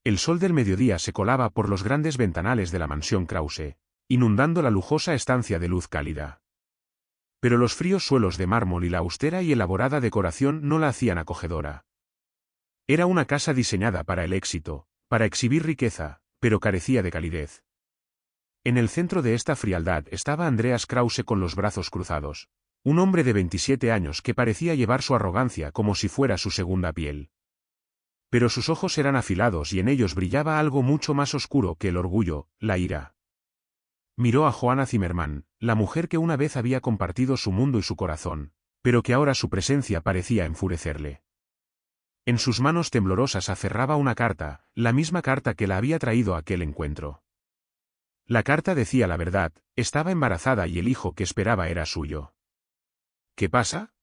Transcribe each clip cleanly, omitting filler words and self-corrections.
El sol del mediodía se colaba por los grandes ventanales de la mansión Krause, inundando la lujosa estancia de luz cálida. Pero los fríos suelos de mármol y la austera y elaborada decoración no la hacían acogedora. Era una casa diseñada para el éxito, para exhibir riqueza, pero carecía de calidez. En el centro de esta frialdad estaba Andreas Krause con los brazos cruzados, un hombre de 27 años que parecía llevar su arrogancia como si fuera su segunda piel. Pero sus ojos eran afilados y en ellos brillaba algo mucho más oscuro que el orgullo, la ira. Miró a Johanna Zimmermann, la mujer que una vez había compartido su mundo y su corazón, pero que ahora su presencia parecía enfurecerle. En sus manos temblorosas aferraba una carta, la misma carta que la había traído a aquel encuentro. La carta decía la verdad, estaba embarazada y el hijo que esperaba era suyo. ¿Qué pasa?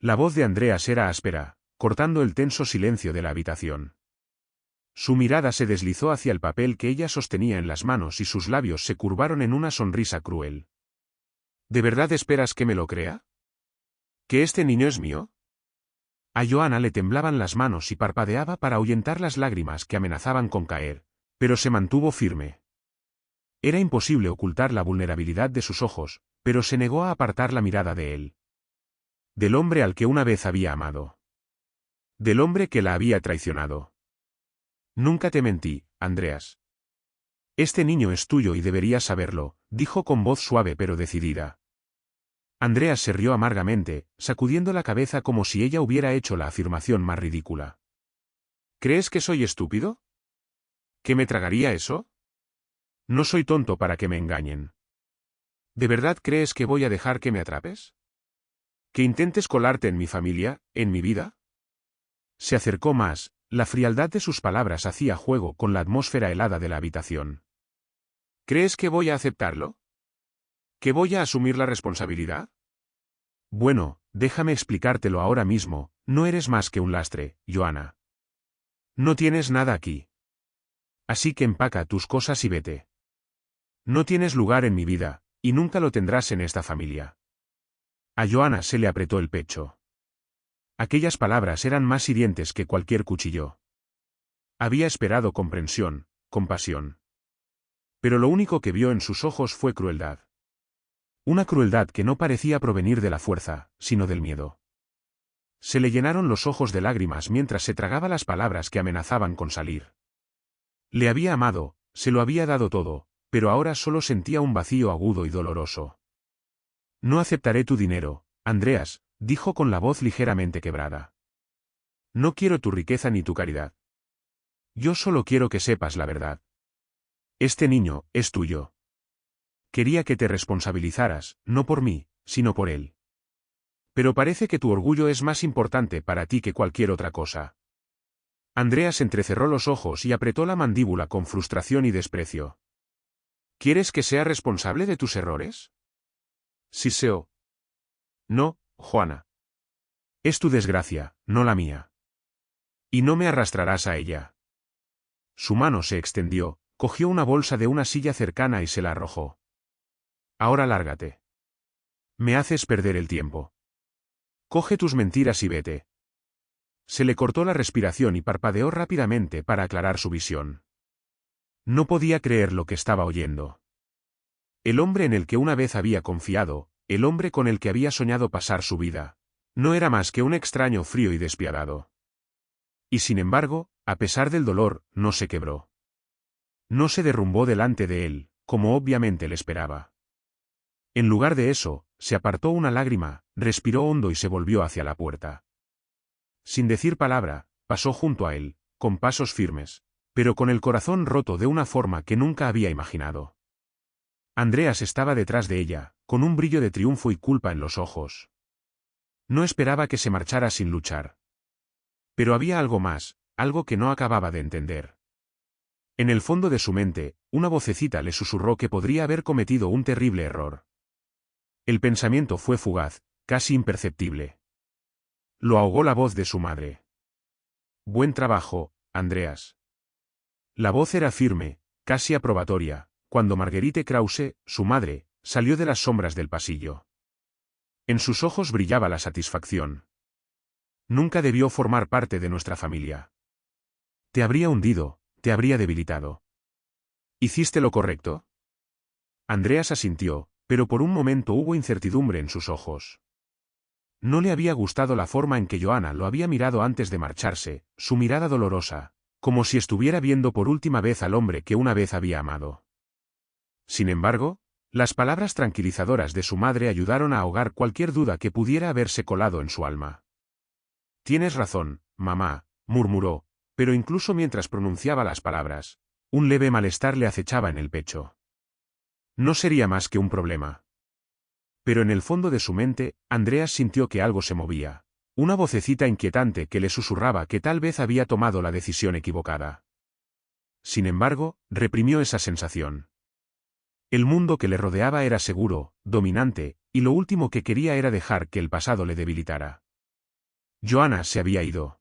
La voz de Andreas era áspera, cortando el tenso silencio de la habitación. Su mirada se deslizó hacia el papel que ella sostenía en las manos y sus labios se curvaron en una sonrisa cruel. ¿De verdad esperas que me lo crea? ¿Que este niño es mío? A Johanna le temblaban las manos y parpadeaba para ahuyentar las lágrimas que amenazaban con caer, pero se mantuvo firme. Era imposible ocultar la vulnerabilidad de sus ojos, pero se negó a apartar la mirada de él. Del hombre al que una vez había amado. Del hombre que la había traicionado. Nunca te mentí, Andreas. Este niño es tuyo y deberías saberlo, dijo con voz suave pero decidida. Andreas se rió amargamente, sacudiendo la cabeza como si ella hubiera hecho la afirmación más ridícula. ¿Crees que soy estúpido? ¿Que me tragaría eso? No soy tonto para que me engañen. ¿De verdad crees que voy a dejar que me atrapes? ¿Que intentes colarte en mi familia, en mi vida? Se acercó más, la frialdad de sus palabras hacía juego con la atmósfera helada de la habitación. ¿Crees que voy a aceptarlo? ¿Que voy a asumir la responsabilidad? Bueno, déjame explicártelo ahora mismo, no eres más que un lastre, Johanna. No tienes nada aquí. Así que empaca tus cosas y vete. No tienes lugar en mi vida, y nunca lo tendrás en esta familia. A Johanna se le apretó el pecho. Aquellas palabras eran más hirientes que cualquier cuchillo. Había esperado comprensión, compasión. Pero lo único que vio en sus ojos fue crueldad. Una crueldad que no parecía provenir de la fuerza, sino del miedo. Se le llenaron los ojos de lágrimas mientras se tragaba las palabras que amenazaban con salir. Le había amado, se lo había dado todo, pero ahora solo sentía un vacío agudo y doloroso. No aceptaré tu dinero, Andreas, dijo con la voz ligeramente quebrada. No quiero tu riqueza ni tu caridad. Yo solo quiero que sepas la verdad. Este niño es tuyo. Quería que te responsabilizaras, no por mí, sino por él. Pero parece que tu orgullo es más importante para ti que cualquier otra cosa. Andreas entrecerró los ojos y apretó la mandíbula con frustración y desprecio. ¿Quieres que sea responsable de tus errores? Siseo. No, Johanna. Es tu desgracia, no la mía. Y no me arrastrarás a ella. Su mano se extendió, cogió una bolsa de una silla cercana y se la arrojó. Ahora lárgate. Me haces perder el tiempo. Coge tus mentiras y vete. Se le cortó la respiración y parpadeó rápidamente para aclarar su visión. No podía creer lo que estaba oyendo. El hombre en el que una vez había confiado, el hombre con el que había soñado pasar su vida, no era más que un extraño frío y despiadado. Y sin embargo, a pesar del dolor, no se quebró. No se derrumbó delante de él, como obviamente le esperaba. En lugar de eso, se apartó una lágrima, respiró hondo y se volvió hacia la puerta. Sin decir palabra, pasó junto a él, con pasos firmes, pero con el corazón roto de una forma que nunca había imaginado. Andreas estaba detrás de ella, con un brillo de triunfo y culpa en los ojos. No esperaba que se marchara sin luchar. Pero había algo más, algo que no acababa de entender. En el fondo de su mente, una vocecita le susurró que podría haber cometido un terrible error. El pensamiento fue fugaz, casi imperceptible. Lo ahogó la voz de su madre. Buen trabajo, Andreas. La voz era firme, casi aprobatoria, cuando Marguerite Krause, su madre, salió de las sombras del pasillo. En sus ojos brillaba la satisfacción. Nunca debió formar parte de nuestra familia. Te habría hundido, te habría debilitado. ¿Hiciste lo correcto? Andreas asintió, pero por un momento hubo incertidumbre en sus ojos. No le había gustado la forma en que Johanna lo había mirado antes de marcharse, su mirada dolorosa, como si estuviera viendo por última vez al hombre que una vez había amado. Sin embargo, las palabras tranquilizadoras de su madre ayudaron a ahogar cualquier duda que pudiera haberse colado en su alma. Tienes razón, mamá, murmuró, pero incluso mientras pronunciaba las palabras, un leve malestar le acechaba en el pecho. No sería más que un problema. Pero en el fondo de su mente, Andreas sintió que algo se movía, una vocecita inquietante que le susurraba que tal vez había tomado la decisión equivocada. Sin embargo, reprimió esa sensación. El mundo que le rodeaba era seguro, dominante, y lo último que quería era dejar que el pasado le debilitara. Johanna se había ido.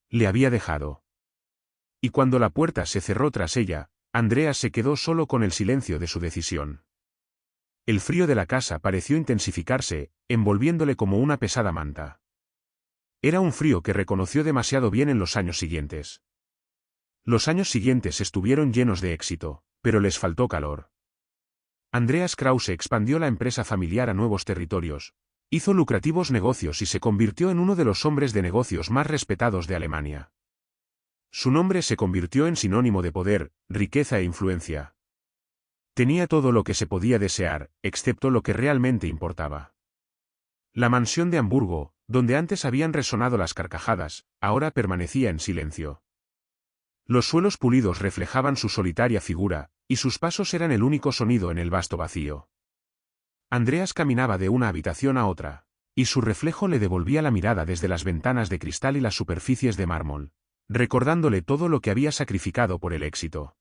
Le había dejado. Y cuando la puerta se cerró tras ella, Andreas se quedó solo con el silencio de su decisión. El frío de la casa pareció intensificarse, envolviéndole como una pesada manta. Era un frío que reconoció demasiado bien en los años siguientes. Los años siguientes estuvieron llenos de éxito, pero les faltó calor. Andreas Krause expandió la empresa familiar a nuevos territorios, hizo lucrativos negocios y se convirtió en uno de los hombres de negocios más respetados de Alemania. Su nombre se convirtió en sinónimo de poder, riqueza e influencia. Tenía todo lo que se podía desear, excepto lo que realmente importaba. La mansión de Hamburgo, donde antes habían resonado las carcajadas, ahora permanecía en silencio. Los suelos pulidos reflejaban su solitaria figura, y sus pasos eran el único sonido en el vasto vacío. Andreas caminaba de una habitación a otra, y su reflejo le devolvía la mirada desde las ventanas de cristal y las superficies de mármol, recordándole todo lo que había sacrificado por el éxito.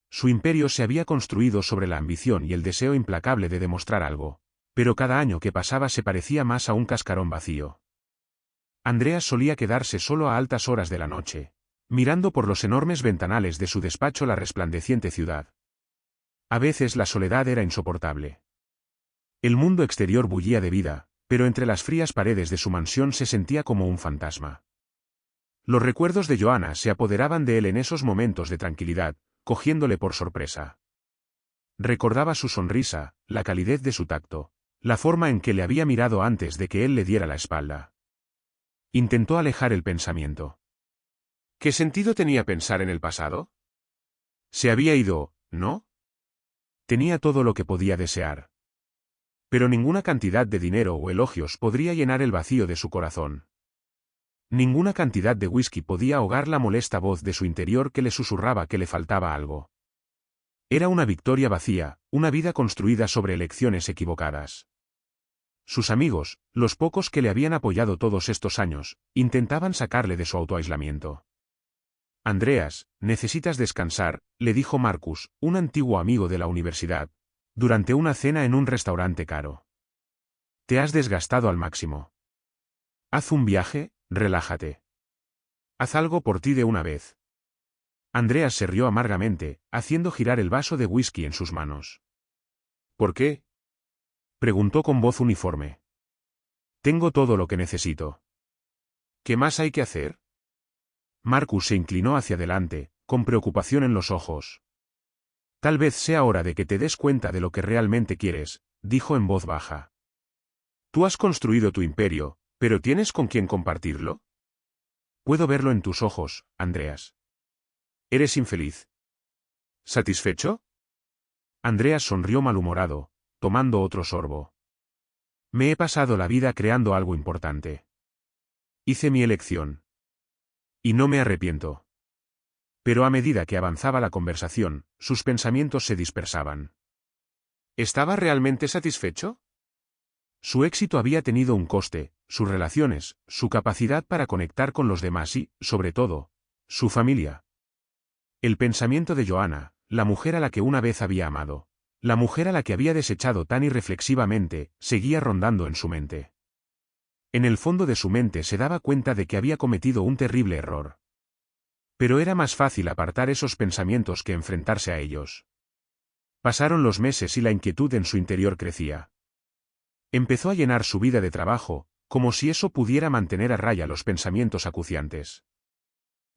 Su imperio se había construido sobre la ambición y el deseo implacable de demostrar algo, pero cada año que pasaba se parecía más a un cascarón vacío. Andreas solía quedarse solo a altas horas de la noche, mirando por los enormes ventanales de su despacho la resplandeciente ciudad. A veces la soledad era insoportable. El mundo exterior bullía de vida, pero entre las frías paredes de su mansión se sentía como un fantasma. Los recuerdos de Johanna se apoderaban de él en esos momentos de tranquilidad, cogiéndole por sorpresa. Recordaba su sonrisa, la calidez de su tacto, la forma en que le había mirado antes de que él le diera la espalda. Intentó alejar el pensamiento. ¿Qué sentido tenía pensar en el pasado? Se había ido, ¿no? Tenía todo lo que podía desear. Pero ninguna cantidad de dinero o elogios podría llenar el vacío de su corazón. Ninguna cantidad de whisky podía ahogar la molesta voz de su interior que le susurraba que le faltaba algo. Era una victoria vacía, una vida construida sobre elecciones equivocadas. Sus amigos, los pocos que le habían apoyado todos estos años, intentaban sacarle de su autoaislamiento. Andreas, necesitas descansar, le dijo Marcus, un antiguo amigo de la universidad, durante una cena en un restaurante caro. Te has desgastado al máximo. Haz un viaje, relájate. Haz algo por ti de una vez. Andreas se rió amargamente, haciendo girar el vaso de whisky en sus manos. ¿Por qué? Preguntó con voz uniforme. Tengo todo lo que necesito. ¿Qué más hay que hacer? Marcus se inclinó hacia adelante, con preocupación en los ojos. Tal vez sea hora de que te des cuenta de lo que realmente quieres, dijo en voz baja. Tú has construido tu imperio, pero ¿tienes con quién compartirlo? Puedo verlo en tus ojos, Andreas. Eres infeliz. ¿Satisfecho? Andreas sonrió malhumorado, tomando otro sorbo. Me he pasado la vida creando algo importante. Hice mi elección. Y no me arrepiento. Pero a medida que avanzaba la conversación, sus pensamientos se dispersaban. ¿Estaba realmente satisfecho? Su éxito había tenido un coste, sus relaciones, su capacidad para conectar con los demás y, sobre todo, su familia. El pensamiento de Johanna, la mujer a la que una vez había amado, la mujer a la que había desechado tan irreflexivamente, seguía rondando en su mente. En el fondo de su mente se daba cuenta de que había cometido un terrible error. Pero era más fácil apartar esos pensamientos que enfrentarse a ellos. Pasaron los meses y la inquietud en su interior crecía. Empezó a llenar su vida de trabajo, como si eso pudiera mantener a raya los pensamientos acuciantes.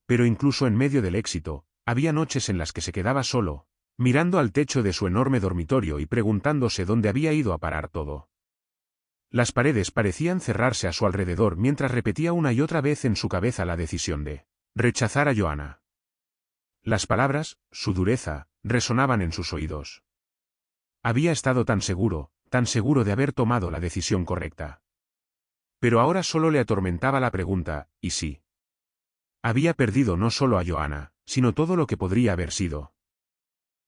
Pero incluso en medio del éxito, había noches en las que se quedaba solo, mirando al techo de su enorme dormitorio y preguntándose dónde había ido a parar todo. Las paredes parecían cerrarse a su alrededor mientras repetía una y otra vez en su cabeza la decisión de rechazar a Joanna. Las palabras, su dureza, resonaban en sus oídos. Había estado tan seguro de haber tomado la decisión correcta. Pero ahora solo le atormentaba la pregunta, ¿y si? Había perdido no solo a Joanna, sino todo lo que podría haber sido.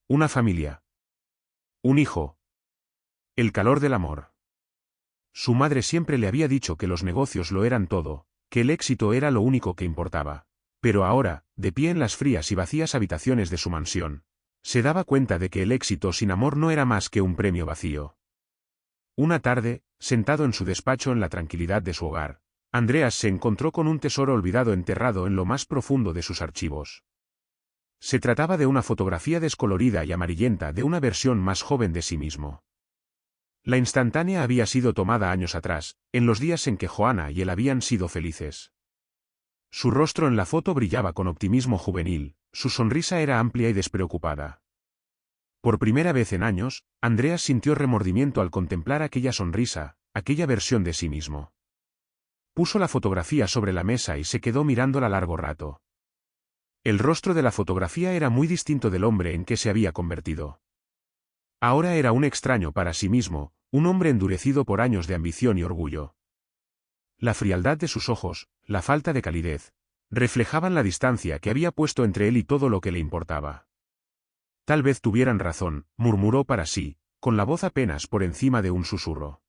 Una familia. Un hijo. El calor del amor. Su madre siempre le había dicho que los negocios lo eran todo, que el éxito era lo único que importaba. Pero ahora, de pie en las frías y vacías habitaciones de su mansión, se daba cuenta de que el éxito sin amor no era más que un premio vacío. Una tarde, sentado en su despacho en la tranquilidad de su hogar, Andreas se encontró con un tesoro olvidado enterrado en lo más profundo de sus archivos. Se trataba de una fotografía descolorida y amarillenta de una versión más joven de sí mismo. La instantánea había sido tomada años atrás, en los días en que Joanna y él habían sido felices. Su rostro en la foto brillaba con optimismo juvenil, su sonrisa era amplia y despreocupada. Por primera vez en años, Andreas sintió remordimiento al contemplar aquella sonrisa, aquella versión de sí mismo. Puso la fotografía sobre la mesa y se quedó mirándola largo rato. El rostro de la fotografía era muy distinto del hombre en que se había convertido. Ahora era un extraño para sí mismo, un hombre endurecido por años de ambición y orgullo. La frialdad de sus ojos, la falta de calidez, reflejaban la distancia que había puesto entre él y todo lo que le importaba. Tal vez tuvieran razón, murmuró para sí, con la voz apenas por encima de un susurro.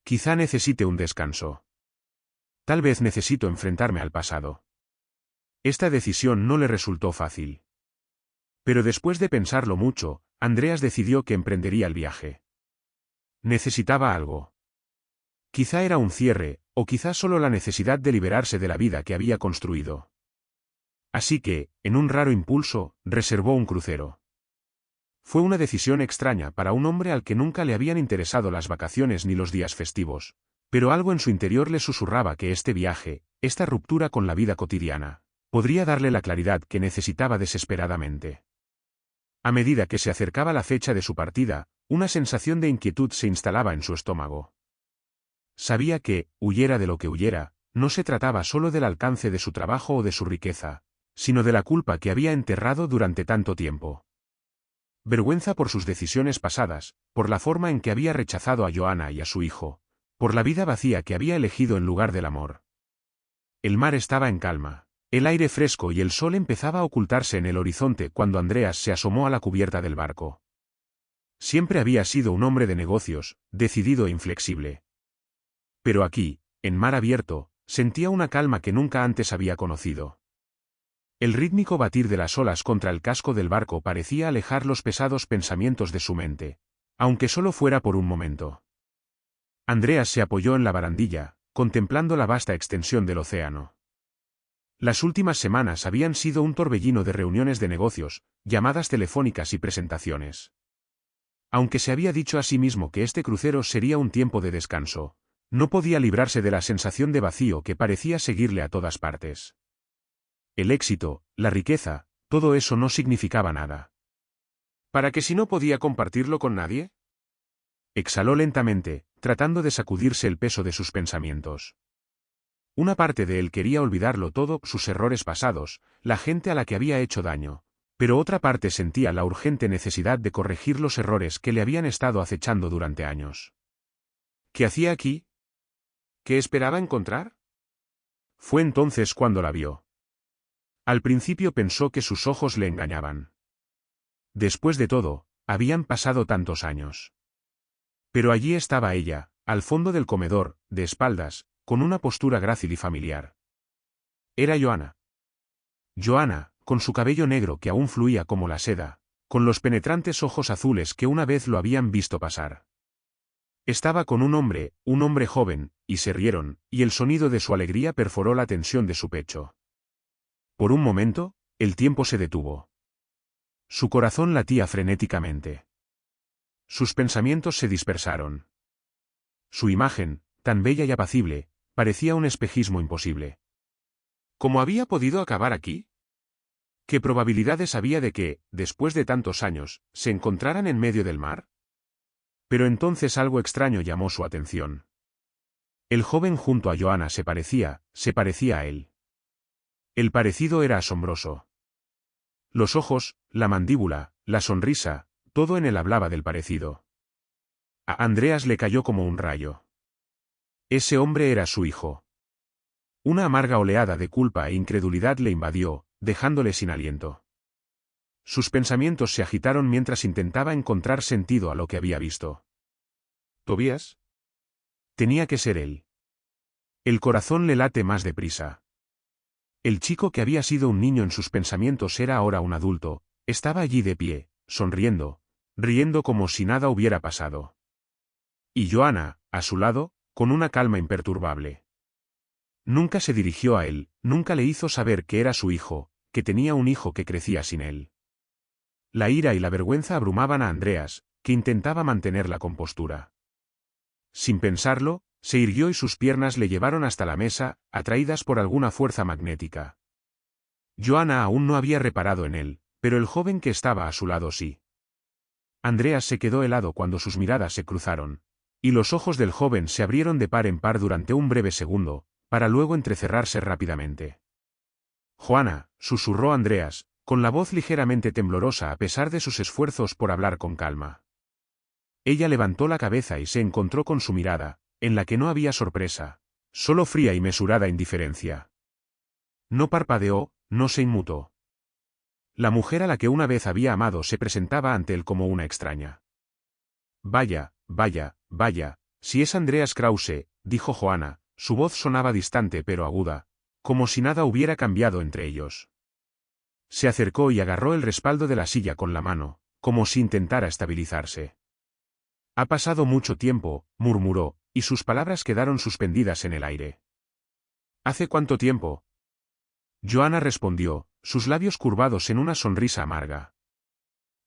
Quizá necesite un descanso. Tal vez necesito enfrentarme al pasado. Esta decisión no le resultó fácil. Pero después de pensarlo mucho, Andreas decidió que emprendería el viaje. Necesitaba algo. Quizá era un cierre, o quizá solo la necesidad de liberarse de la vida que había construido. Así que, en un raro impulso, reservó un crucero. Fue una decisión extraña para un hombre al que nunca le habían interesado las vacaciones ni los días festivos, pero algo en su interior le susurraba que este viaje, esta ruptura con la vida cotidiana, podría darle la claridad que necesitaba desesperadamente. A medida que se acercaba la fecha de su partida, una sensación de inquietud se instalaba en su estómago. Sabía que, huyera de lo que huyera, no se trataba solo del alcance de su trabajo o de su riqueza, sino de la culpa que había enterrado durante tanto tiempo. Vergüenza por sus decisiones pasadas, por la forma en que había rechazado a Joanna y a su hijo, por la vida vacía que había elegido en lugar del amor. El mar estaba en calma, el aire fresco y el sol empezaba a ocultarse en el horizonte cuando Andreas se asomó a la cubierta del barco. Siempre había sido un hombre de negocios, decidido e inflexible. Pero aquí, en mar abierto, sentía una calma que nunca antes había conocido. El rítmico batir de las olas contra el casco del barco parecía alejar los pesados pensamientos de su mente, aunque solo fuera por un momento. Andreas se apoyó en la barandilla, contemplando la vasta extensión del océano. Las últimas semanas habían sido un torbellino de reuniones de negocios, llamadas telefónicas y presentaciones. Aunque se había dicho a sí mismo que este crucero sería un tiempo de descanso, no podía librarse de la sensación de vacío que parecía seguirle a todas partes. El éxito, la riqueza, todo eso no significaba nada. ¿Para qué si no podía compartirlo con nadie? Exhaló lentamente, tratando de sacudirse el peso de sus pensamientos. Una parte de él quería olvidarlo todo, sus errores pasados, la gente a la que había hecho daño, pero otra parte sentía la urgente necesidad de corregir los errores que le habían estado acechando durante años. ¿Qué hacía aquí? ¿Qué esperaba encontrar? Fue entonces cuando la vio. Al principio pensó que sus ojos le engañaban. Después de todo, habían pasado tantos años. Pero allí estaba ella, al fondo del comedor, de espaldas, con una postura grácil y familiar. Era Joanna. Joanna, con su cabello negro que aún fluía como la seda, con los penetrantes ojos azules que una vez lo habían visto pasar. Estaba con un hombre joven, y se rieron, y el sonido de su alegría perforó la tensión de su pecho. Por un momento, el tiempo se detuvo. Su corazón latía frenéticamente. Sus pensamientos se dispersaron. Su imagen, tan bella y apacible, parecía un espejismo imposible. ¿Cómo había podido acabar aquí? ¿Qué probabilidades había de que, después de tantos años, se encontraran en medio del mar? Pero entonces algo extraño llamó su atención. El joven junto a Joanna se parecía a él. El parecido era asombroso. Los ojos, la mandíbula, la sonrisa, todo en él hablaba del parecido. A Andreas le cayó como un rayo. Ese hombre era su hijo. Una amarga oleada de culpa e incredulidad le invadió, dejándole sin aliento. Sus pensamientos se agitaron mientras intentaba encontrar sentido a lo que había visto. ¿Tobías? Tenía que ser él. El corazón le late más deprisa. El chico que había sido un niño en sus pensamientos era ahora un adulto, estaba allí de pie, sonriendo, riendo como si nada hubiera pasado. Y Joanna, a su lado, con una calma imperturbable. Nunca se dirigió a él, nunca le hizo saber que era su hijo, que tenía un hijo que crecía sin él. La ira y la vergüenza abrumaban a Andreas, que intentaba mantener la compostura. Sin pensarlo, se irguió y sus piernas le llevaron hasta la mesa, atraídas por alguna fuerza magnética. Joanna aún no había reparado en él, pero el joven que estaba a su lado sí. Andreas se quedó helado cuando sus miradas se cruzaron, y los ojos del joven se abrieron de par en par durante un breve segundo, para luego entrecerrarse rápidamente. «Joanna», susurró Andreas, con la voz ligeramente temblorosa a pesar de sus esfuerzos por hablar con calma. Ella levantó la cabeza y se encontró con su mirada, en la que no había sorpresa, solo fría y mesurada indiferencia. No parpadeó, no se inmutó. La mujer a la que una vez había amado se presentaba ante él como una extraña. «Vaya, vaya, vaya, si es Andreas Krause», dijo Joanna, su voz sonaba distante pero aguda, como si nada hubiera cambiado entre ellos. Se acercó y agarró el respaldo de la silla con la mano, como si intentara estabilizarse. «Ha pasado mucho tiempo», murmuró, y sus palabras quedaron suspendidas en el aire. «¿Hace cuánto tiempo?». Joanna respondió, sus labios curvados en una sonrisa amarga.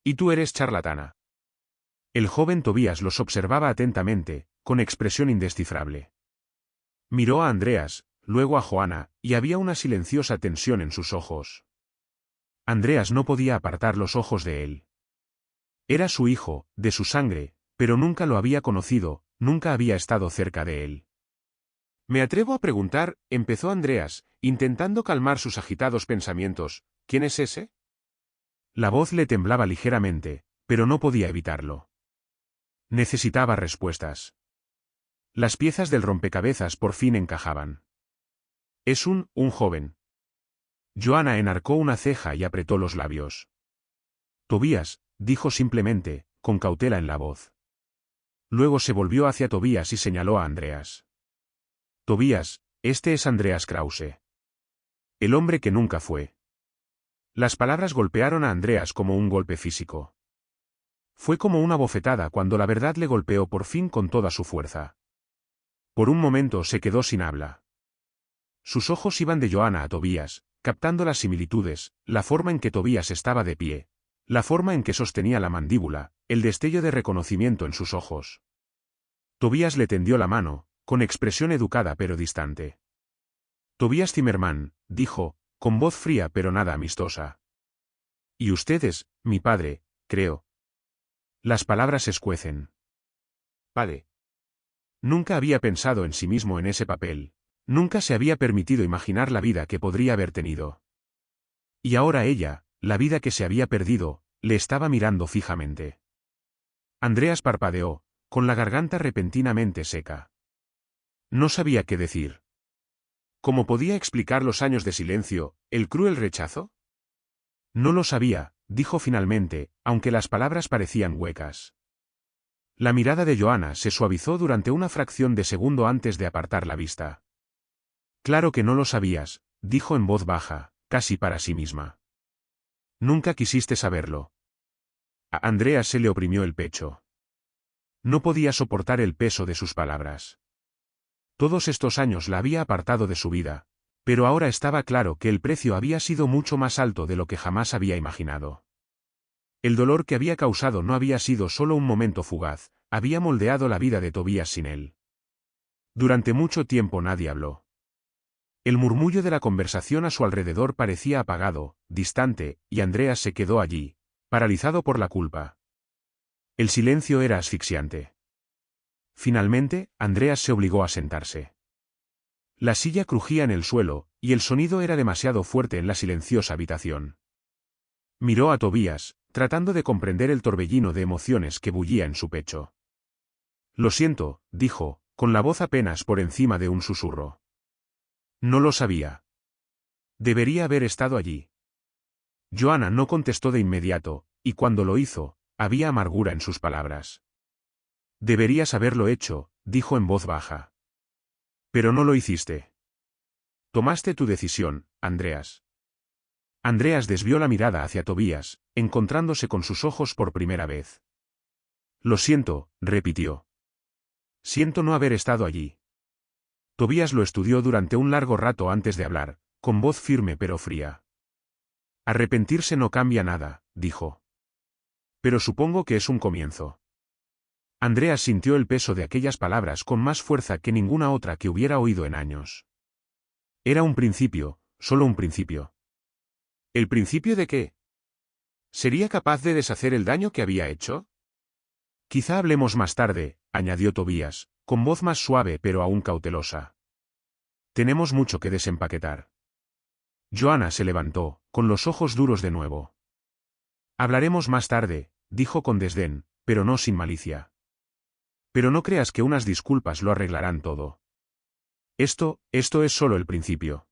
«¿Y tú eres charlatana?». El joven Tobías los observaba atentamente, con expresión indescifrable. Miró a Andreas, luego a Joanna, y había una silenciosa tensión en sus ojos. Andreas no podía apartar los ojos de él. Era su hijo, de su sangre, pero nunca lo había conocido, nunca había estado cerca de él. «Me atrevo a preguntar», empezó Andreas, intentando calmar sus agitados pensamientos, «¿quién es ese?». La voz le temblaba ligeramente, pero no podía evitarlo. Necesitaba respuestas. Las piezas del rompecabezas por fin encajaban. «Es un joven». Joanna enarcó una ceja y apretó los labios. «Tobías», dijo simplemente, con cautela en la voz. Luego se volvió hacia Tobías y señaló a Andreas. «Tobías, este es Andreas Krause. El hombre que nunca fue». Las palabras golpearon a Andreas como un golpe físico. Fue como una bofetada cuando la verdad le golpeó por fin con toda su fuerza. Por un momento se quedó sin habla. Sus ojos iban de Joanna a Tobías, captando las similitudes, la forma en que Tobías estaba de pie, la forma en que sostenía la mandíbula, el destello de reconocimiento en sus ojos. Tobías le tendió la mano, con expresión educada pero distante. «Tobías Zimmermann», dijo, con voz fría pero nada amistosa. «Y ustedes, mi padre, creo». Las palabras escuecen. «Padre». Nunca había pensado en sí mismo en ese papel, nunca se había permitido imaginar la vida que podría haber tenido. Y ahora ella, la vida que se había perdido, le estaba mirando fijamente. Andreas parpadeó, con la garganta repentinamente seca. No sabía qué decir. ¿Cómo podía explicar los años de silencio, el cruel rechazo? No lo sabía, dijo finalmente, aunque las palabras parecían huecas. La mirada de Joanna se suavizó durante una fracción de segundo antes de apartar la vista. «Claro que no lo sabías», dijo en voz baja, casi para sí misma. «Nunca quisiste saberlo». A Andreas se le oprimió el pecho. No podía soportar el peso de sus palabras. Todos estos años la había apartado de su vida, pero ahora estaba claro que el precio había sido mucho más alto de lo que jamás había imaginado. El dolor que había causado no había sido solo un momento fugaz, había moldeado la vida de Tobías sin él. Durante mucho tiempo nadie habló. El murmullo de la conversación a su alrededor parecía apagado, distante, y Andreas se quedó allí, paralizado por la culpa. El silencio era asfixiante. Finalmente, Andreas se obligó a sentarse. La silla crujía en el suelo, y el sonido era demasiado fuerte en la silenciosa habitación. Miró a Tobías, tratando de comprender el torbellino de emociones que bullía en su pecho. Lo siento, dijo, con la voz apenas por encima de un susurro. No lo sabía. Debería haber estado allí. Johanna no contestó de inmediato, y cuando lo hizo, había amargura en sus palabras. Deberías haberlo hecho, dijo en voz baja. Pero no lo hiciste. Tomaste tu decisión, Andreas. Andreas desvió la mirada hacia Tobías, encontrándose con sus ojos por primera vez. Lo siento, repitió. Siento no haber estado allí. Tobías lo estudió durante un largo rato antes de hablar, con voz firme pero fría. Arrepentirse no cambia nada, dijo. Pero supongo que es un comienzo. Andreas sintió el peso de aquellas palabras con más fuerza que ninguna otra que hubiera oído en años. Era un principio, solo un principio. ¿El principio de qué? ¿Sería capaz de deshacer el daño que había hecho? Quizá hablemos más tarde, añadió Tobías, con voz más suave pero aún cautelosa. Tenemos mucho que desempaquetar. Johanna se levantó, con los ojos duros de nuevo. Hablaremos más tarde, dijo con desdén, pero no sin malicia. Pero no creas que unas disculpas lo arreglarán todo. Esto es solo el principio.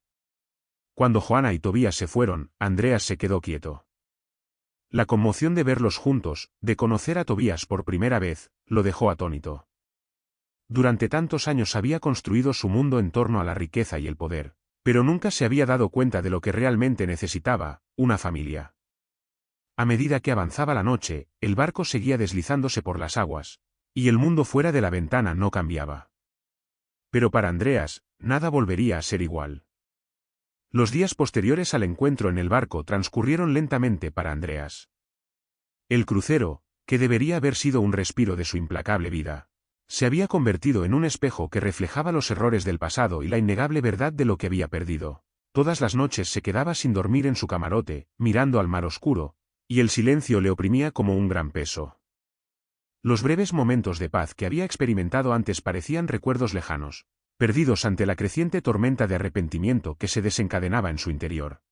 Cuando Johanna y Tobías se fueron, Andreas se quedó quieto. La conmoción de verlos juntos, de conocer a Tobías por primera vez, lo dejó atónito. Durante tantos años había construido su mundo en torno a la riqueza y el poder, pero nunca se había dado cuenta de lo que realmente necesitaba, una familia. A medida que avanzaba la noche, el barco seguía deslizándose por las aguas, y el mundo fuera de la ventana no cambiaba. Pero para Andreas, nada volvería a ser igual. Los días posteriores al encuentro en el barco transcurrieron lentamente para Andreas. El crucero, que debería haber sido un respiro de su implacable vida, se había convertido en un espejo que reflejaba los errores del pasado y la innegable verdad de lo que había perdido. Todas las noches se quedaba sin dormir en su camarote, mirando al mar oscuro, y el silencio le oprimía como un gran peso. Los breves momentos de paz que había experimentado antes parecían recuerdos lejanos, perdidos ante la creciente tormenta de arrepentimiento que se desencadenaba en su interior.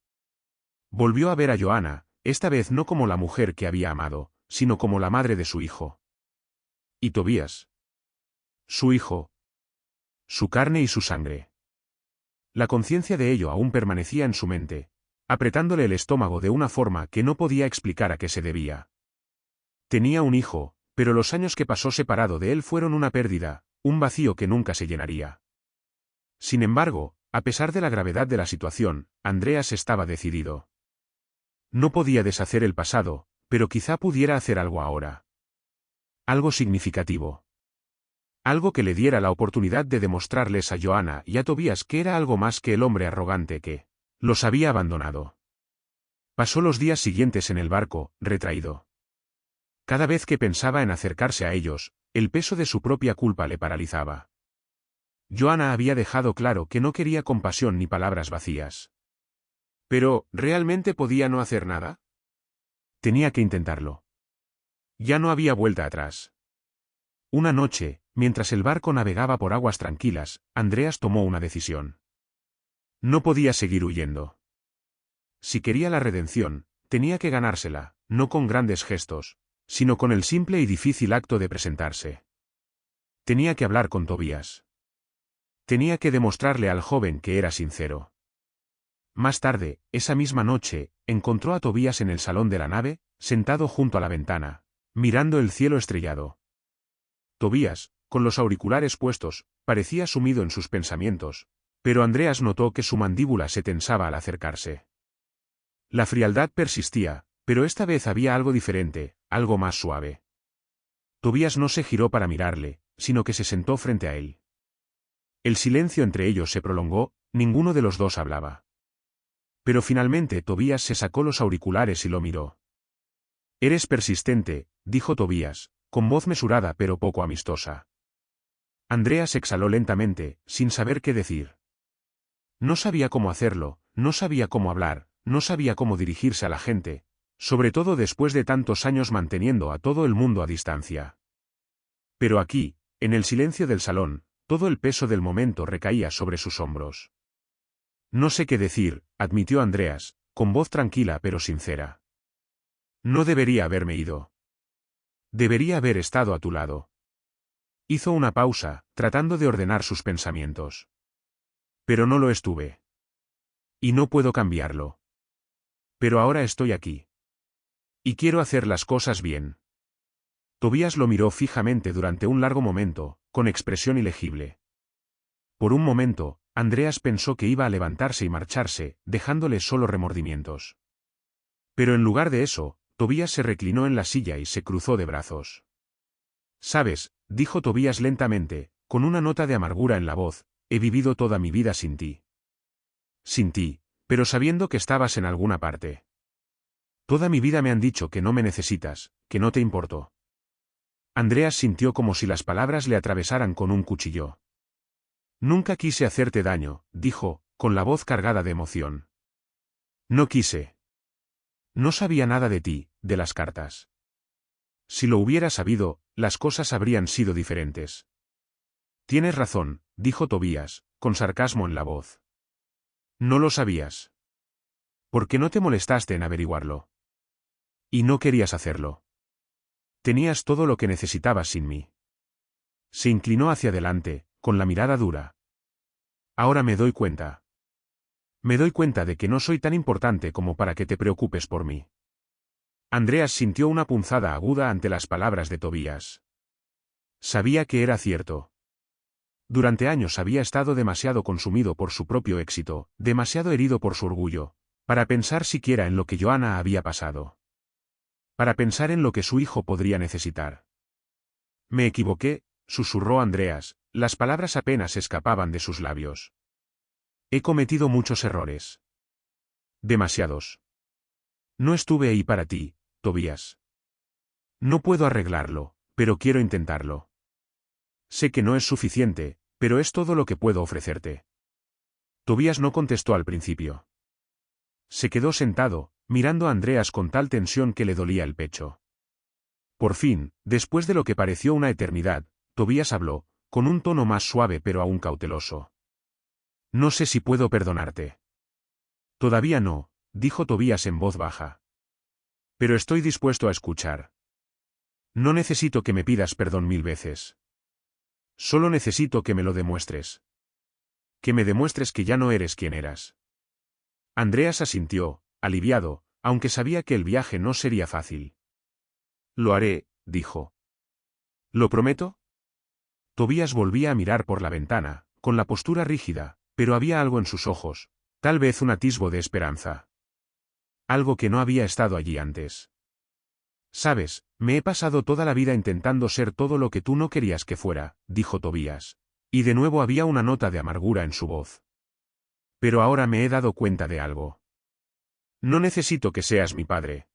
Volvió a ver a Johanna, esta vez no como la mujer que había amado, sino como la madre de su hijo. Y Tobías. Su hijo. Su carne y su sangre. La conciencia de ello aún permanecía en su mente, apretándole el estómago de una forma que no podía explicar a qué se debía. Tenía un hijo, pero los años que pasó separado de él fueron una pérdida, un vacío que nunca se llenaría. Sin embargo, a pesar de la gravedad de la situación, Andreas estaba decidido. No podía deshacer el pasado, pero quizá pudiera hacer algo ahora. Algo significativo. Algo que le diera la oportunidad de demostrarles a Johanna y a Tobías que era algo más que el hombre arrogante que los había abandonado. Pasó los días siguientes en el barco, retraído. Cada vez que pensaba en acercarse a ellos, el peso de su propia culpa le paralizaba. Johanna había dejado claro que no quería compasión ni palabras vacías. Pero, ¿realmente podía no hacer nada? Tenía que intentarlo. Ya no había vuelta atrás. Una noche, mientras el barco navegaba por aguas tranquilas, Andreas tomó una decisión. No podía seguir huyendo. Si quería la redención, tenía que ganársela, no con grandes gestos, sino con el simple y difícil acto de presentarse. Tenía que hablar con Tobías. Tenía que demostrarle al joven que era sincero. Más tarde, esa misma noche, encontró a Tobías en el salón de la nave, sentado junto a la ventana, mirando el cielo estrellado. Tobías, con los auriculares puestos, parecía sumido en sus pensamientos, pero Andreas notó que su mandíbula se tensaba al acercarse. La frialdad persistía, pero esta vez había algo diferente, algo más suave. Tobías no se giró para mirarle, sino que se sentó frente a él. El silencio entre ellos se prolongó, ninguno de los dos hablaba. Pero finalmente Tobías se sacó los auriculares y lo miró. «Eres persistente», dijo Tobías, con voz mesurada pero poco amistosa. Andreas exhaló lentamente, sin saber qué decir. No sabía cómo hacerlo, no sabía cómo hablar, no sabía cómo dirigirse a la gente, sobre todo después de tantos años manteniendo a todo el mundo a distancia. Pero aquí, en el silencio del salón, todo el peso del momento recaía sobre sus hombros. No sé qué decir, admitió Andreas, con voz tranquila pero sincera. No debería haberme ido. Debería haber estado a tu lado. Hizo una pausa, tratando de ordenar sus pensamientos. Pero no lo estuve. Y no puedo cambiarlo. Pero ahora estoy aquí. Y quiero hacer las cosas bien. Tobías lo miró fijamente durante un largo momento, con expresión ilegible. Por un momento, Andreas pensó que iba a levantarse y marcharse, dejándole solo remordimientos. Pero en lugar de eso, Tobías se reclinó en la silla y se cruzó de brazos. «Sabes», dijo Tobías lentamente, con una nota de amargura en la voz, «he vivido toda mi vida sin ti. Sin ti, pero sabiendo que estabas en alguna parte. Toda mi vida me han dicho que no me necesitas, que no te importo». Andreas sintió como si las palabras le atravesaran con un cuchillo. «Nunca quise hacerte daño», dijo, con la voz cargada de emoción. «No quise. No sabía nada de ti, de las cartas. Si lo hubiera sabido, las cosas habrían sido diferentes». «Tienes razón», dijo Tobías, con sarcasmo en la voz. «No lo sabías. ¿Por qué no te molestaste en averiguarlo? Y no querías hacerlo. Tenías todo lo que necesitabas sin mí». Se inclinó hacia adelante, con la mirada dura. «Ahora me doy cuenta. Me doy cuenta de que no soy tan importante como para que te preocupes por mí». Andreas sintió una punzada aguda ante las palabras de Tobías. Sabía que era cierto. Durante años había estado demasiado consumido por su propio éxito, demasiado herido por su orgullo, para pensar siquiera en lo que Johanna había pasado. Para pensar en lo que su hijo podría necesitar. «Me equivoqué», susurró Andreas, las palabras apenas escapaban de sus labios. «He cometido muchos errores. Demasiados. No estuve ahí para ti, Tobías. No puedo arreglarlo, pero quiero intentarlo. Sé que no es suficiente, pero es todo lo que puedo ofrecerte». Tobías no contestó al principio. Se quedó sentado, mirando a Andreas con tal tensión que le dolía el pecho. Por fin, después de lo que pareció una eternidad, Tobías habló, con un tono más suave pero aún cauteloso. «No sé si puedo perdonarte». «Todavía no», dijo Tobías en voz baja. «Pero estoy dispuesto a escuchar. No necesito que me pidas perdón 1000 veces. Solo necesito que me lo demuestres. Que me demuestres que ya no eres quien eras». Andreas asintió, aliviado, aunque sabía que el viaje no sería fácil. «Lo haré», dijo. «¿Lo prometo?» Tobías volvía a mirar por la ventana, con la postura rígida, pero había algo en sus ojos, tal vez un atisbo de esperanza. Algo que no había estado allí antes. «Sabes, me he pasado toda la vida intentando ser todo lo que tú no querías que fuera», dijo Tobías. Y de nuevo había una nota de amargura en su voz. «Pero ahora me he dado cuenta de algo. No necesito que seas mi padre.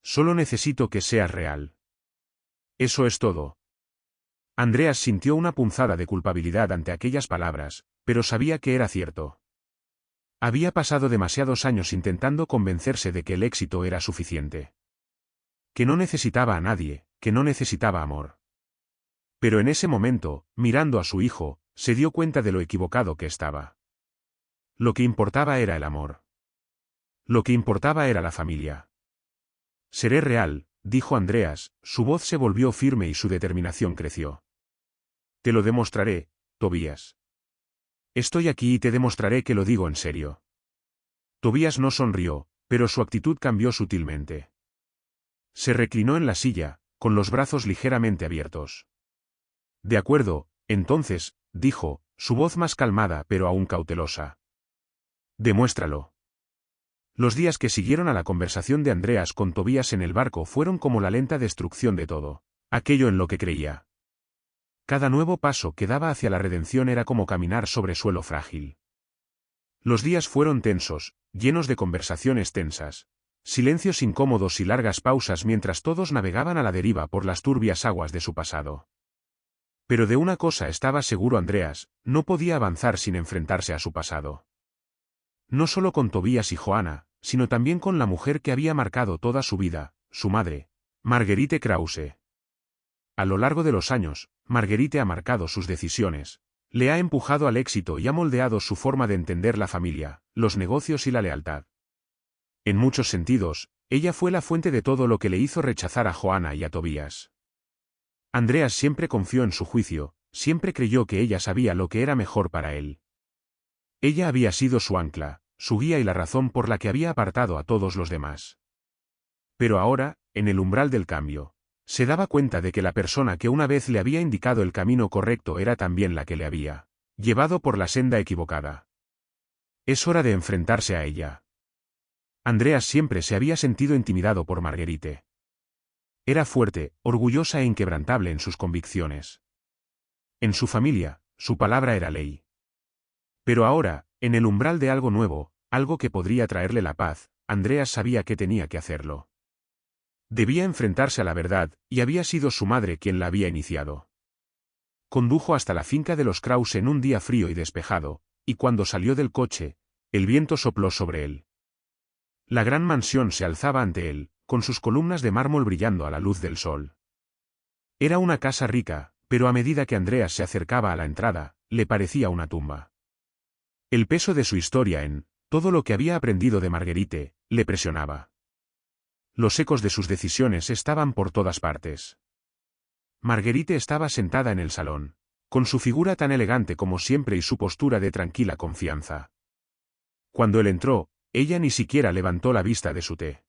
Solo necesito que seas real. Eso es todo». Andreas sintió una punzada de culpabilidad ante aquellas palabras, pero sabía que era cierto. Había pasado demasiados años intentando convencerse de que el éxito era suficiente. Que no necesitaba a nadie, que no necesitaba amor. Pero en ese momento, mirando a su hijo, se dio cuenta de lo equivocado que estaba. Lo que importaba era el amor. Lo que importaba era la familia. «Seré real», dijo Andreas, su voz se volvió firme y su determinación creció. «Te lo demostraré, Tobías. Estoy aquí y te demostraré que lo digo en serio». Tobías no sonrió, pero su actitud cambió sutilmente. Se reclinó en la silla, con los brazos ligeramente abiertos. «De acuerdo, entonces», dijo, su voz más calmada pero aún cautelosa. «Demuéstralo». Los días que siguieron a la conversación de Andreas con Tobías en el barco fueron como la lenta destrucción de todo, aquello en lo que creía. Cada nuevo paso que daba hacia la redención era como caminar sobre suelo frágil. Los días fueron tensos, llenos de conversaciones tensas, silencios incómodos y largas pausas mientras todos navegaban a la deriva por las turbias aguas de su pasado. Pero de una cosa estaba seguro Andreas, no podía avanzar sin enfrentarse a su pasado. No solo con Tobías y Johanna, sino también con la mujer que había marcado toda su vida, su madre, Marguerite Krause. A lo largo de los años, Marguerite ha marcado sus decisiones, le ha empujado al éxito y ha moldeado su forma de entender la familia, los negocios y la lealtad. En muchos sentidos, ella fue la fuente de todo lo que le hizo rechazar a Johanna y a Tobías. Andreas siempre confió en su juicio, siempre creyó que ella sabía lo que era mejor para él. Ella había sido su ancla, su guía y la razón por la que había apartado a todos los demás. Pero ahora, en el umbral del cambio, se daba cuenta de que la persona que una vez le había indicado el camino correcto era también la que le había llevado por la senda equivocada. Es hora de enfrentarse a ella. Andreas siempre se había sentido intimidado por Marguerite. Era fuerte, orgullosa e inquebrantable en sus convicciones. En su familia, su palabra era ley. Pero ahora, en el umbral de algo nuevo, algo que podría traerle la paz, Andreas sabía que tenía que hacerlo. Debía enfrentarse a la verdad, y había sido su madre quien la había iniciado. Condujo hasta la finca de los Krause en un día frío y despejado, y cuando salió del coche, el viento sopló sobre él. La gran mansión se alzaba ante él, con sus columnas de mármol brillando a la luz del sol. Era una casa rica, pero a medida que Andreas se acercaba a la entrada, le parecía una tumba. El peso de su historia en todo lo que había aprendido de Marguerite, le presionaba. Los ecos de sus decisiones estaban por todas partes. Marguerite estaba sentada en el salón, con su figura tan elegante como siempre y su postura de tranquila confianza. Cuando él entró, ella ni siquiera levantó la vista de su té.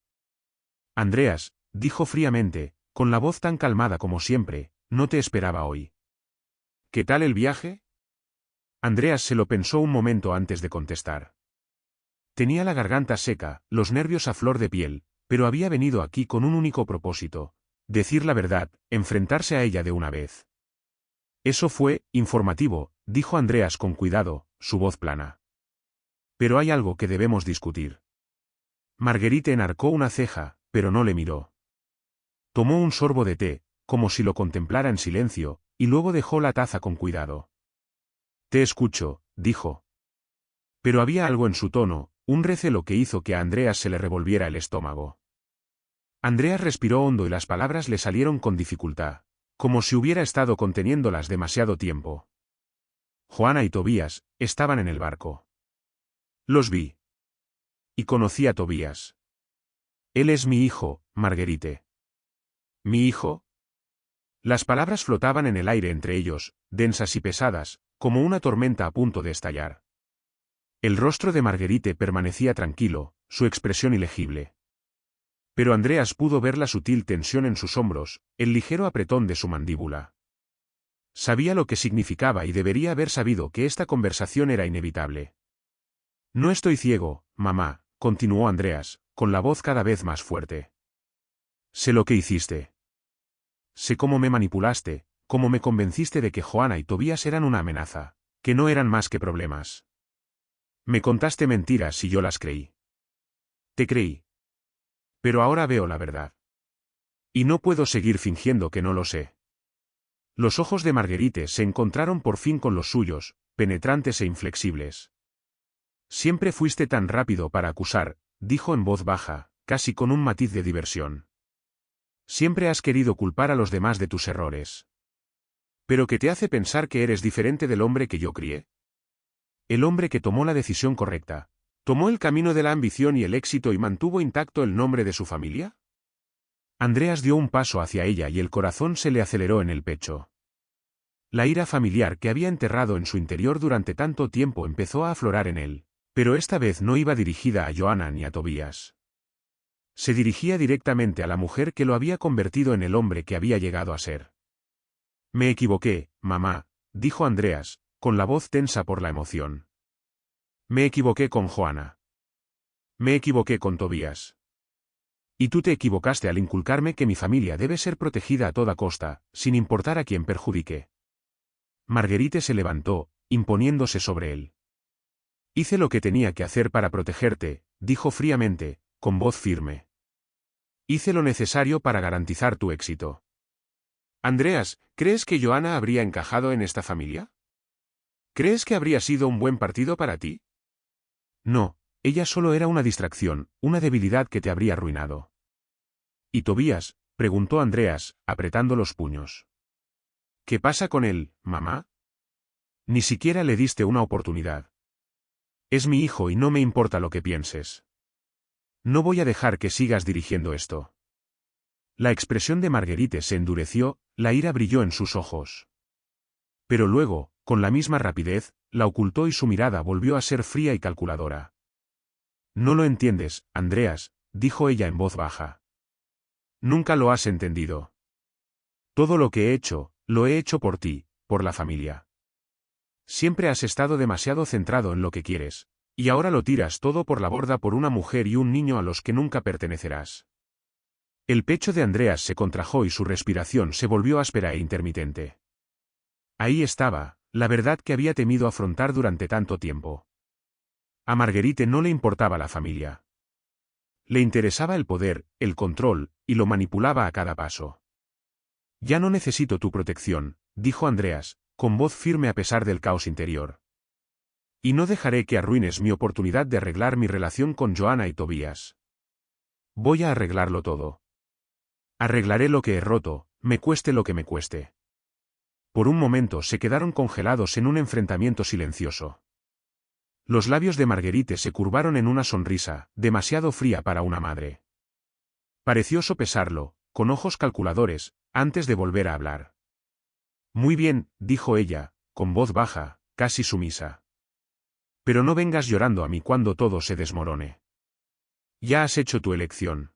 Andreas, dijo fríamente, con la voz tan calmada como siempre, no te esperaba hoy. ¿Qué tal el viaje? Andreas se lo pensó un momento antes de contestar. Tenía la garganta seca, los nervios a flor de piel, pero había venido aquí con un único propósito: decir la verdad, enfrentarse a ella de una vez. Eso fue informativo, dijo Andreas con cuidado, su voz plana. Pero hay algo que debemos discutir. Marguerite enarcó una ceja, pero no le miró. Tomó un sorbo de té, como si lo contemplara en silencio, y luego dejó la taza con cuidado. Te escucho, dijo. Pero había algo en su tono, un recelo que hizo que a Andreas se le revolviera el estómago. Andreas respiró hondo y las palabras le salieron con dificultad, como si hubiera estado conteniéndolas demasiado tiempo. Johanna y Tobías estaban en el barco. Los vi. Y conocí a Tobías. Él es mi hijo, Marguerite. ¿Mi hijo? Las palabras flotaban en el aire entre ellos, densas y pesadas, como una tormenta a punto de estallar. El rostro de Marguerite permanecía tranquilo, su expresión ilegible. Pero Andreas pudo ver la sutil tensión en sus hombros, el ligero apretón de su mandíbula. Sabía lo que significaba y debería haber sabido que esta conversación era inevitable. No estoy ciego, mamá, continuó Andreas, con la voz cada vez más fuerte. Sé lo que hiciste. Sé cómo me manipulaste, cómo me convenciste de que Johanna y Tobías eran una amenaza, que no eran más que problemas. Me contaste mentiras y yo las creí. Te creí. Pero ahora veo la verdad. Y no puedo seguir fingiendo que no lo sé. Los ojos de Marguerite se encontraron por fin con los suyos, penetrantes e inflexibles. Siempre fuiste tan rápido para acusar, dijo en voz baja, casi con un matiz de diversión. Siempre has querido culpar a los demás de tus errores. ¿Pero qué te hace pensar que eres diferente del hombre que yo crié? El hombre que tomó la decisión correcta, tomó el camino de la ambición y el éxito y mantuvo intacto el nombre de su familia. Andreas dio un paso hacia ella y el corazón se le aceleró en el pecho. La ira familiar que había enterrado en su interior durante tanto tiempo empezó a aflorar en él, pero esta vez no iba dirigida a Johanna ni a Tobías. Se dirigía directamente a la mujer que lo había convertido en el hombre que había llegado a ser. Me equivoqué, mamá, dijo Andreas, con la voz tensa por la emoción. Me equivoqué con Johanna. Me equivoqué con Tobías. Y tú te equivocaste al inculcarme que mi familia debe ser protegida a toda costa, sin importar a quién perjudique. Marguerite se levantó, imponiéndose sobre él. Hice lo que tenía que hacer para protegerte, dijo fríamente, con voz firme. Hice lo necesario para garantizar tu éxito. Andreas, ¿crees que Johanna habría encajado en esta familia? ¿Crees que habría sido un buen partido para ti? No, ella solo era una distracción, una debilidad que te habría arruinado. ¿Y Tobías? Preguntó Andreas, apretando los puños. ¿Qué pasa con él, mamá? Ni siquiera le diste una oportunidad. Es mi hijo y no me importa lo que pienses. No voy a dejar que sigas dirigiendo esto. La expresión de Marguerite se endureció, la ira brilló en sus ojos. Pero luego, con la misma rapidez, la ocultó y su mirada volvió a ser fría y calculadora. No lo entiendes, Andreas, dijo ella en voz baja. Nunca lo has entendido. Todo lo que he hecho, lo he hecho por ti, por la familia. Siempre has estado demasiado centrado en lo que quieres, y ahora lo tiras todo por la borda por una mujer y un niño a los que nunca pertenecerás. El pecho de Andreas se contrajo y su respiración se volvió áspera e intermitente. Ahí estaba, la verdad que había temido afrontar durante tanto tiempo. A Marguerite no le importaba la familia. Le interesaba el poder, el control, y lo manipulaba a cada paso. Ya no necesito tu protección, dijo Andreas, con voz firme a pesar del caos interior. Y no dejaré que arruines mi oportunidad de arreglar mi relación con Johanna y Tobías. Voy a arreglarlo todo. Arreglaré lo que he roto, me cueste lo que me cueste. Por un momento se quedaron congelados en un enfrentamiento silencioso. Los labios de Marguerite se curvaron en una sonrisa, demasiado fría para una madre. Pareció sopesarlo, con ojos calculadores, antes de volver a hablar. Muy bien, dijo ella, con voz baja, casi sumisa. Pero no vengas llorando a mí cuando todo se desmorone. Ya has hecho tu elección.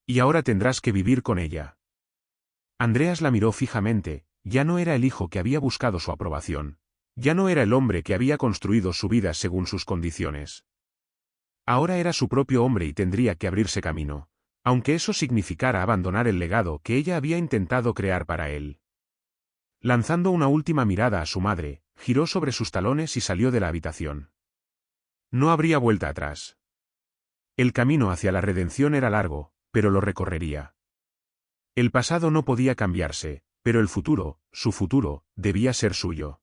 Y ahora tendrás que vivir con ella. Andreas la miró fijamente, ya no era el hijo que había buscado su aprobación. Ya no era el hombre que había construido su vida según sus condiciones. Ahora era su propio hombre y tendría que abrirse camino, aunque eso significara abandonar el legado que ella había intentado crear para él. Lanzando una última mirada a su madre, giró sobre sus talones y salió de la habitación. No habría vuelta atrás. El camino hacia la redención era largo, pero lo recorrería. El pasado no podía cambiarse, pero el futuro, su futuro, debía ser suyo.